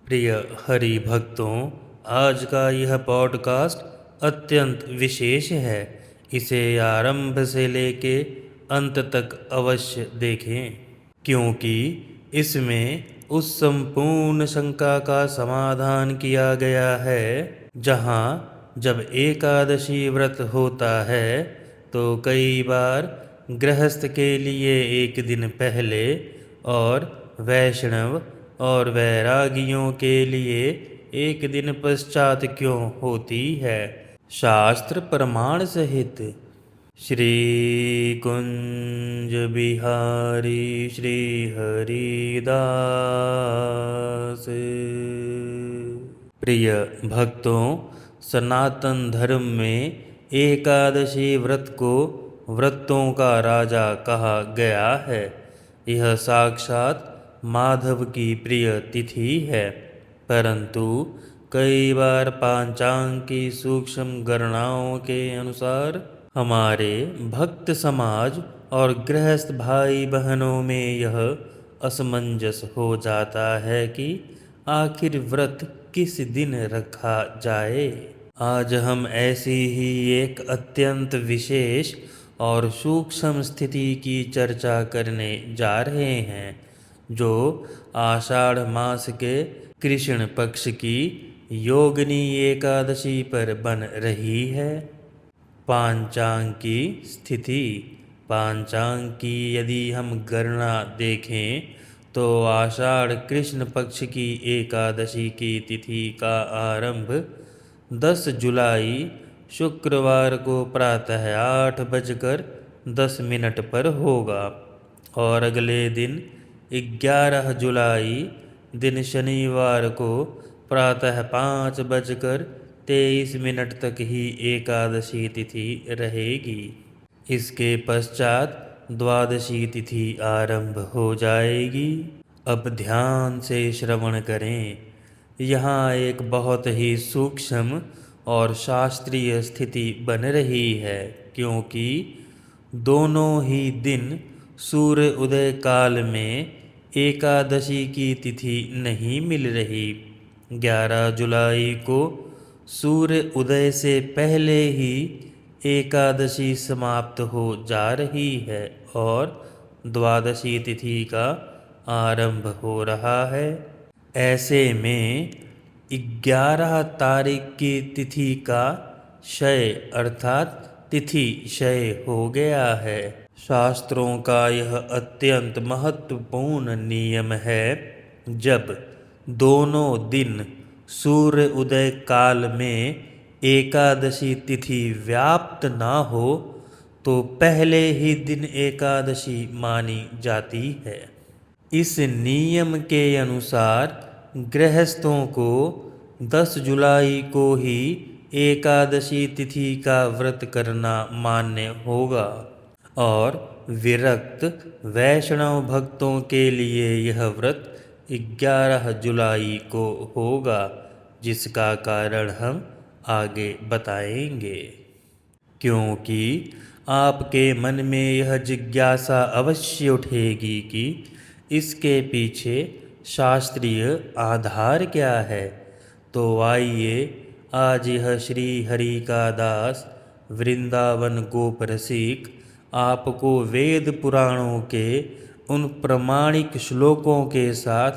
प्रिय हरि भक्तों, आज का यह पॉडकास्ट अत्यंत विशेष है। इसे आरंभ से लेके अंत तक अवश्य देखें, क्योंकि इसमें उस संपूर्ण शंका का समाधान किया गया है जहाँ जब एकादशी व्रत होता है तो कई बार गृहस्थ के लिए एक दिन पहले और वैष्णव और वैरागियों के लिए एक दिन पश्चात क्यों होती है। शास्त्र प्रमाण सहित श्री कुंज बिहारी श्री हरिदास। प्रिय भक्तों, सनातन धर्म में एकादशी व्रत को व्रतों का राजा कहा गया है। यह साक्षात माधव की प्रिय तिथि है, परंतु कई बार पांचांग की सूक्ष्म गणनाओं के अनुसार हमारे भक्त समाज और गृहस्थ भाई बहनों में यह असमंजस हो जाता है कि आखिर व्रत किस दिन रखा जाए। आज हम ऐसी ही एक अत्यंत विशेष और सूक्ष्म स्थिति की चर्चा करने जा रहे हैं, जो आषाढ़ मास के कृष्ण पक्ष की योगिनी एकादशी पर बन रही है। पांचांग की स्थिति। पांचांग की यदि हम गणना देखें तो आषाढ़ कृष्ण पक्ष की एकादशी की तिथि का आरंभ 10 जुलाई शुक्रवार को प्रातः 8:10 पर होगा और अगले दिन 11 जुलाई दिन शनिवार को प्रातः 5:23 तक ही एकादशी तिथि रहेगी। इसके पश्चात द्वादशी तिथि आरंभ हो जाएगी। अब ध्यान से श्रवण करें। यहाँ एक बहुत ही सूक्ष्म और शास्त्रीय स्थिति बन रही है, क्योंकि दोनों ही दिन सूर्य उदय काल में एकादशी की तिथि नहीं मिल रही। 11 जुलाई को सूर्य उदय से पहले ही एकादशी समाप्त हो जा रही है और द्वादशी तिथि का आरंभ हो रहा है। ऐसे में 11 तारीख की तिथि का क्षय अर्थात तिथि क्षय हो गया है। शास्त्रों का यह अत्यंत महत्वपूर्ण नियम है, जब दोनों दिन सूर्य उदय काल में एकादशी तिथि व्याप्त ना हो तो पहले ही दिन एकादशी मानी जाती है। इस नियम के अनुसार गृहस्थों को 10 जुलाई को ही एकादशी तिथि का व्रत करना मान्य होगा और विरक्त वैष्णव भक्तों के लिए यह व्रत 11 जुलाई को होगा, जिसका कारण हम आगे बताएंगे। क्योंकि आपके मन में यह जिज्ञासा अवश्य उठेगी कि इसके पीछे शास्त्रीय आधार क्या है, तो आइए आज यह श्री हरि का दास वृंदावन गोप रसिक आपको वेद पुराणों के उन प्रमाणिक श्लोकों के साथ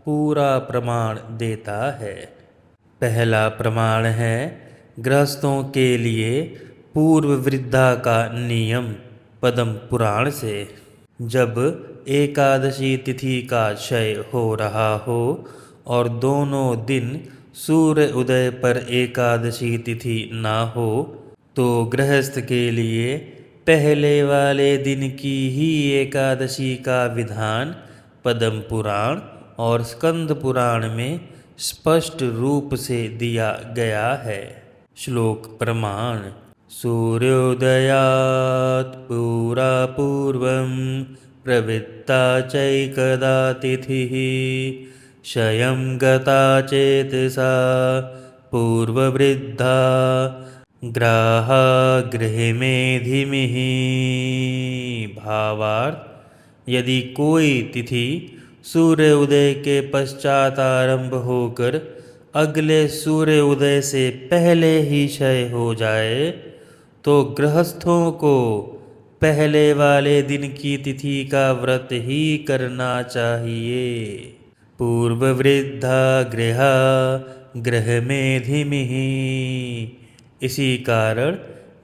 पूरा प्रमाण देता है। पहला प्रमाण है गृहस्थों के लिए पूर्व वृद्धा का नियम पद्म पुराण से। जब एकादशी तिथि का क्षय हो रहा हो और दोनों दिन सूर्य उदय पर एकादशी तिथि ना हो तो गृहस्थ के लिए पहले वाले दिन की ही एकादशी का विधान पद्म पुराण और स्कंद पुराण में स्पष्ट रूप से दिया गया है। श्लोक प्रमाण। सूर्योदयात् पुरा पूर्वं प्रवृत्ता चैकदा तिथिः क्षयं गता चेतसा पूर्ववृद्धा ग्राहा गृहमेधिमिः। भावार्थ, यदि कोई तिथि सूर्य उदय के पश्चात आरंभ होकर अगले सूर्य उदय से पहले ही क्षय हो जाए तो गृहस्थों को पहले वाले दिन की तिथि का व्रत ही करना चाहिए। पूर्व वृद्धा गृह गृह में धीमिहि। इसी कारण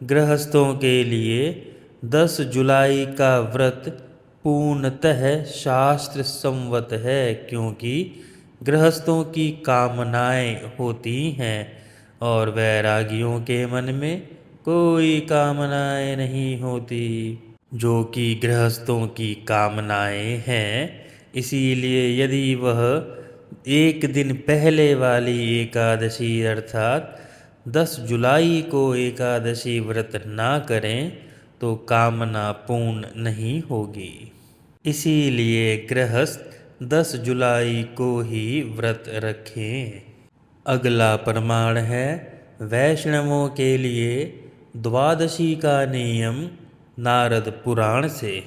गृहस्थों के लिए 10 जुलाई का व्रत पूर्णतः शास्त्र सम्मत है, क्योंकि गृहस्थों की कामनाएं होती हैं और वैरागियों के मन में कोई कामनाएं नहीं होती, जो कि गृहस्थों की कामनाएं हैं। इसीलिए यदि वह एक दिन पहले वाली एकादशी अर्थात 10 जुलाई को एकादशी व्रत ना करें तो कामना पूर्ण नहीं होगी। इसीलिए गृहस्थ 10 जुलाई को ही व्रत रखें। अगला प्रमाण है वैष्णवों के लिए द्वादशी का नियम नारद पुराण से।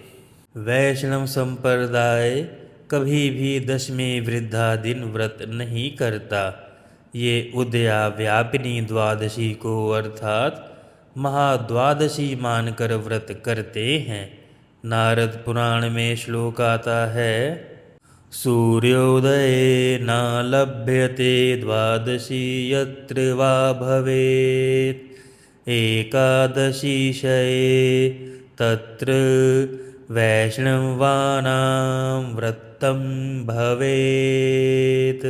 वैष्णव संप्रदाय कभी भी 10वें वृद्धा दिन व्रत नहीं करता। ये उदयाव्यापिनी द्वादशी को अर्थात महाद्वादशी मानकर व्रत करते हैं। नारद पुराण में श्लोक आता है, सूर्योदये न लभ्यते द्वादशी यत्र वा भवेत् एकादशी शये तत्र वैष्णवानां व्रतं भवेत्।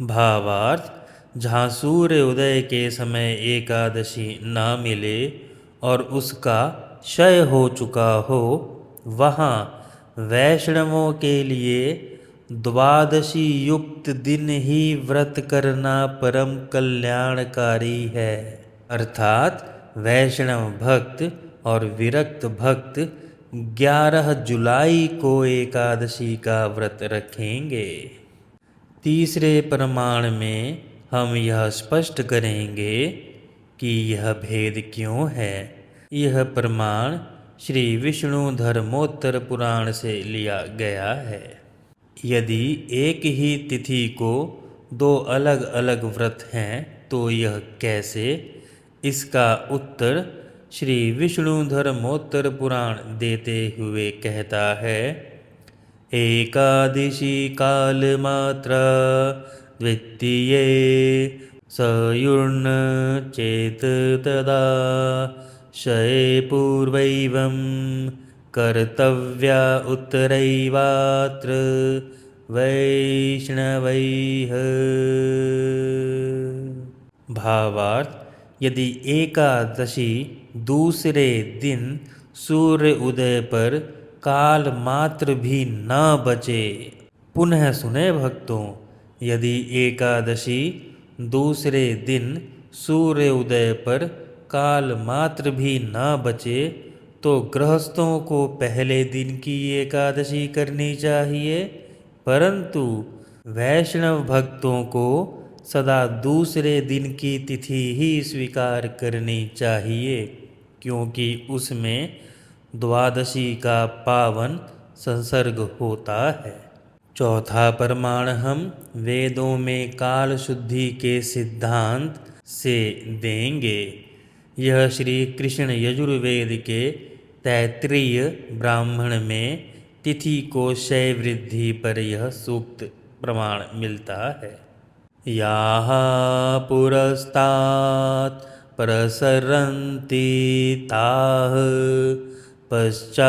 भावार्थ, जहाँ सूर्य उदय के समय एकादशी न मिले और उसका क्षय हो चुका हो, वहाँ वैष्णवों के लिए द्वादशी युक्त दिन ही व्रत करना परम कल्याणकारी है। अर्थात वैष्णव भक्त और विरक्त भक्त 11 जुलाई को एकादशी का व्रत रखेंगे। तीसरे प्रमाण में हम यह स्पष्ट करेंगे कि यह भेद क्यों है। यह प्रमाण श्री विष्णु धर्मोत्तर पुराण से लिया गया है। यदि एक ही तिथि को 2 अलग अलग व्रत हैं तो यह कैसे? इसका उत्तर श्री विष्णु धर्मोत्तर पुराण देते हुए कहता है, एकादशी कालमात्रा द्वितीये सयुर्ण चेत तदा शये पूर्वैवं कर्तव्या उत्तरैवात्र वैष्णवैः। भावार्थ, यदि एकादशी दूसरे दिन सूर्य उदय पर काल मात्र भी न बचे। पुनः सुने भक्तों, यदि एकादशी दूसरे दिन सूर्य उदय पर काल मात्र भी न बचे तो गृहस्थों को पहले दिन की एकादशी करनी चाहिए, परंतु वैष्णव भक्तों को सदा दूसरे दिन की तिथि ही स्वीकार करनी चाहिए, क्योंकि उसमें द्वादशी का पावन संसर्ग होता है। चौथा प्रमाण हम वेदों में काल शुद्धि के सिद्धांत से देंगे। यह श्री कृष्ण यजुर्वेद के तैत्तिरीय ब्राह्मण में तिथि को क्षय वृद्धि पर यह सूक्त प्रमाण मिलता है। याः पुरस्तात् प्रसरन्ति ताः पश्चादुपयन्ति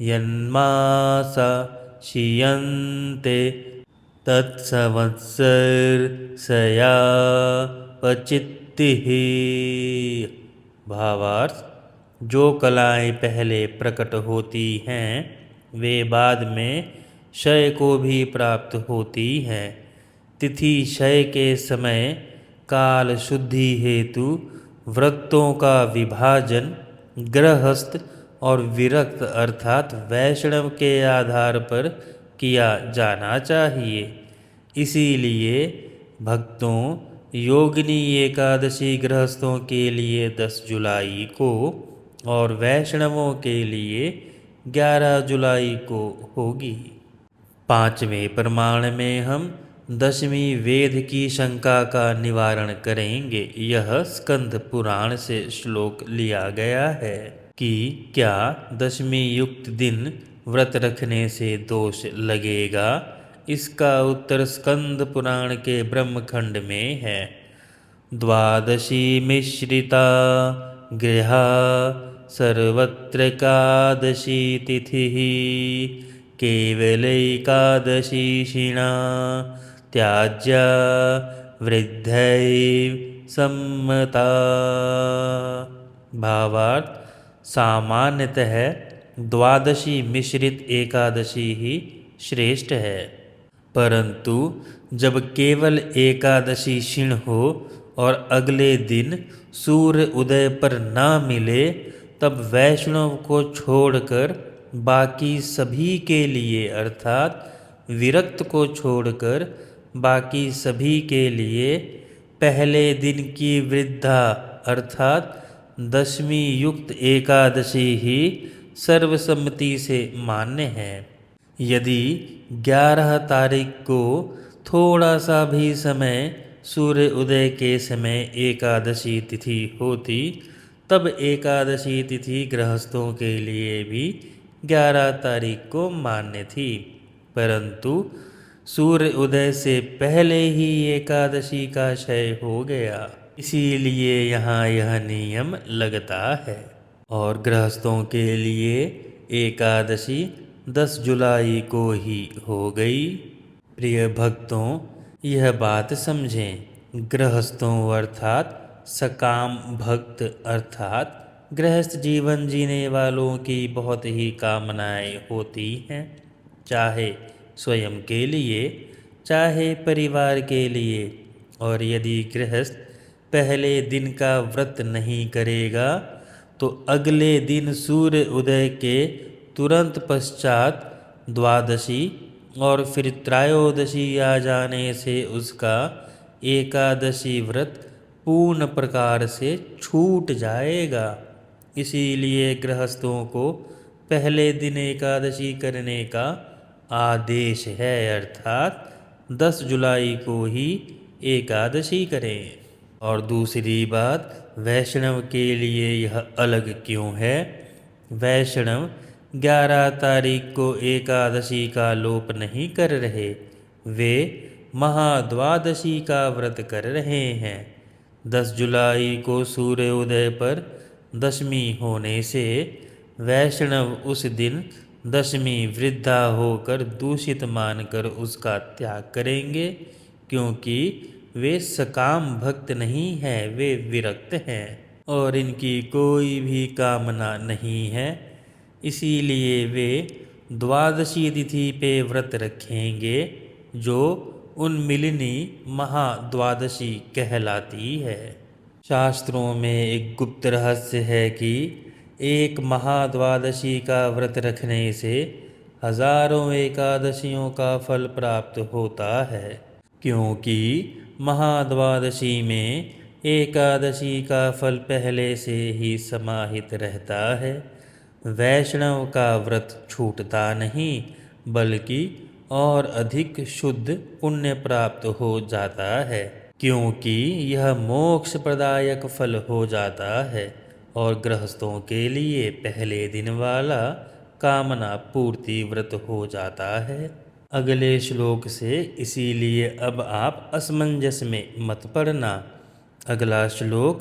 यन्मासा क्षीयन्ते तत्संवत्सरस्या पचित्तिः। भावार्थ, जो कलाएं पहले प्रकट होती हैं वे बाद में क्षय को भी प्राप्त होती हैं। तिथि क्षय के समय काल शुद्धि हेतु व्रतों का विभाजन गृहस्थ और विरक्त अर्थात वैष्णव के आधार पर किया जाना चाहिए। इसीलिए भक्तों, योगिनी एकादशी गृहस्थों के लिए 10 जुलाई को और वैष्णवों के लिए 11 जुलाई को होगी। 5वें प्रमाण में हम 10वीं वेद की शंका का निवारण करेंगे। यह स्कंद पुराण से श्लोक लिया गया है कि क्या 10वीं युक्त दिन व्रत रखने से दोष लगेगा। इसका उत्तर स्कंद पुराण के ब्रह्मखंड में है। द्वादशी मिश्रिता गृहा सर्वत्र एकादशी तिथि केवलैकादशी शिणा त्याज्या वृद्धैः सम्मता। भावार्थ, सामान्यतः द्वादशी मिश्रित एकादशी ही श्रेष्ठ है, परंतु जब केवल एकादशी क्षीण हो और अगले दिन सूर्य उदय पर ना मिले, तब वैष्णव को छोड़कर बाकी सभी के लिए, अर्थात विरक्त को छोड़कर बाकी सभी के लिए पहले दिन की वृद्धा अर्थात 10वीं युक्त एकादशी ही सर्वसम्मति से मान्य है। यदि 11 तारीख को थोड़ा सा भी समय सूर्य उदय के समय एकादशी तिथि होती, तब एकादशी तिथि गृहस्थों के लिए भी 11 तारीख को मान्य थी, परंतु सूर्य उदय से पहले ही एकादशी का क्षय हो गया, इसीलिए यहाँ यह नियम लगता है। और गृहस्थों के लिए एकादशी 10 जुलाई को ही हो गई। प्रिय भक्तों, यह बात समझें, गृहस्थों अर्थात सकाम भक्त अर्थात गृहस्थ जीवन जीने वालों की बहुत ही कामनाएं होती हैं, चाहे स्वयं के लिए चाहे परिवार के लिए। और यदि गृहस्थ पहले दिन का व्रत नहीं करेगा तो अगले दिन सूर्य उदय के तुरंत पश्चात द्वादशी और फिर त्रयोदशी आ जाने से उसका एकादशी व्रत पूर्ण प्रकार से छूट जाएगा। इसीलिए गृहस्थों को पहले दिन एकादशी करने का आदेश है, अर्थात 10 जुलाई को ही एकादशी करें। और दूसरी बात, वैष्णव के लिए यह अलग क्यों है। वैष्णव 11 तारीख को एकादशी का लोप नहीं कर रहे, वे महाद्वादशी का व्रत कर रहे हैं। 10 जुलाई को सूर्य उदय पर 10वीं होने से वैष्णव उस दिन 10वीं वृद्धा होकर दूषित मानकर उसका त्याग करेंगे, क्योंकि वे सकाम भक्त नहीं हैं, वे विरक्त हैं और इनकी कोई भी कामना नहीं है। इसीलिए वे द्वादशी तिथि पे व्रत रखेंगे, जो उन्मिलिनी महाद्वादशी कहलाती है। शास्त्रों में एक गुप्त रहस्य है कि एक महाद्वादशी का व्रत रखने से हजारों एकादशियों का फल प्राप्त होता है, क्योंकि महाद्वादशी में एकादशी का फल पहले से ही समाहित रहता है। वैष्णव का व्रत छूटता नहीं, बल्कि और अधिक शुद्ध पुण्य प्राप्त हो जाता है, क्योंकि यह मोक्ष प्रदायक फल हो जाता है और गृहस्थों के लिए पहले दिन वाला कामना पूर्ति व्रत हो जाता है। अगले श्लोक से इसीलिए अब आप असमंजस में मत पड़ना। अगला श्लोक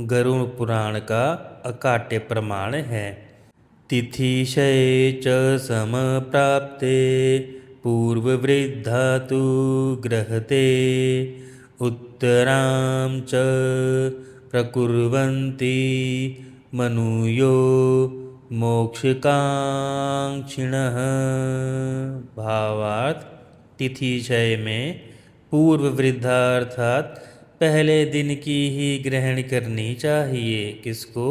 गरुड़ पुराण का अकाट्य प्रमाण है। तिथिशये च समप्राप्ते पूर्ववृद्धा तु गृहते उत्तरां च प्रकुर्वन्ति मनुयो मोक्षकांक्षिणः। भावार्थ, तिथिशय में पूर्व वृद्धा अर्थात पहले दिन की ही ग्रहण करनी चाहिए। किसको?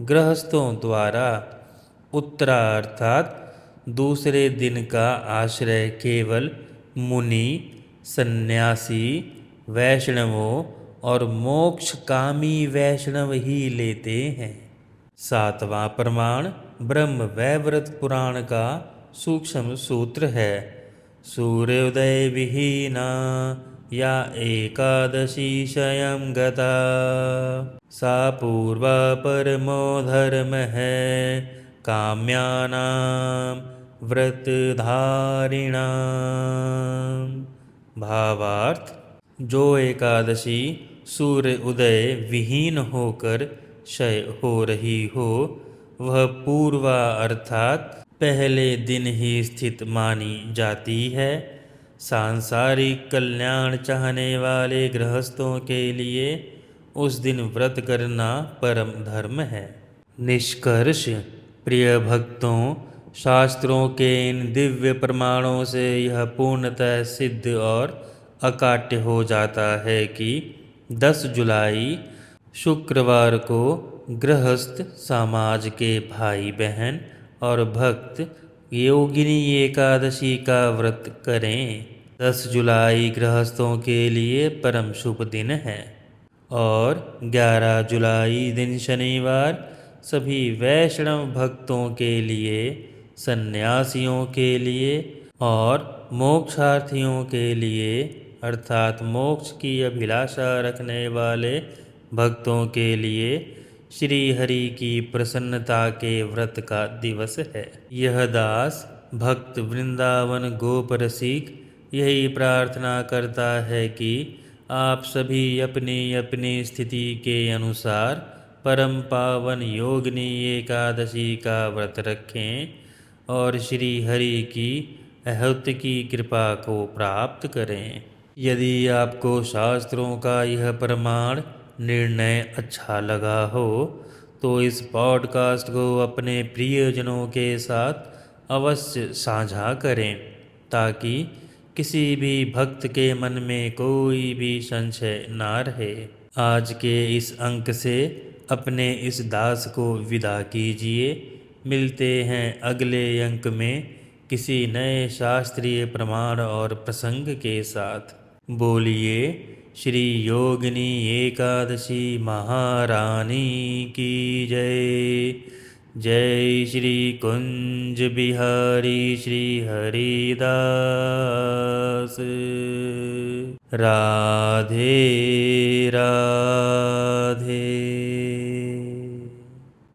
गृहस्थों द्वारा। उत्तरा अर्थात दूसरे दिन का आश्रय केवल मुनि, सन्यासी, वैष्णवों और मोक्षकामी वैष्णव ही लेते हैं। 7वां प्रमाण ब्रह्म वैवर्त पुराण का सूक्ष्म सूत्र है। सूर्योदय विहीना या एकादशी शयं गता, सा पूर्वा परमो धर्म है काम्यानां व्रतधारिणां। भावार्थ, जो एकादशी सूर्य उदय विहीन होकर क्षय हो रही हो, वह पूर्वा अर्थात पहले दिन ही स्थित मानी जाती है। सांसारिक कल्याण चाहने वाले गृहस्थों के लिए उस दिन व्रत करना परम धर्म है। निष्कर्ष, प्रिय भक्तों, शास्त्रों के इन दिव्य प्रमाणों से यह पूर्णतः सिद्ध और अकाट्य हो जाता है कि 10 जुलाई शुक्रवार को गृहस्थ समाज के भाई बहन और भक्त योगिनी एकादशी का व्रत करें। 10 जुलाई गृहस्थों के लिए परम शुभ दिन है और 11 जुलाई दिन शनिवार सभी वैष्णव भक्तों के लिए, सन्यासियों के लिए और मोक्षार्थियों के लिए अर्थात मोक्ष की अभिलाषा रखने वाले भक्तों के लिए श्री हरि की प्रसन्नता के व्रत का दिवस है। यह दास भक्त वृंदावन गोप रसिक यही प्रार्थना करता है कि आप सभी अपनी अपनी स्थिति के अनुसार परम पावन योगिनी एकादशी का व्रत रखें और श्री हरि की अहौत की कृपा को प्राप्त करें। यदि आपको शास्त्रों का यह प्रमाण निर्णय अच्छा लगा हो तो इस पॉडकास्ट को अपने प्रियजनों के साथ अवश्य साझा करें ताकि किसी भी भक्त के मन में कोई भी संशय ना रहे। आज के इस अंक से अपने इस दास को विदा कीजिए। मिलते हैं अगले अंक में किसी नए शास्त्रीय प्रमाण और प्रसंग के साथ। बोलिए श्री योगिनी एकादशी महारानी की जय। जय श्री कुंज बिहारी श्री हरिदास। राधे राधे।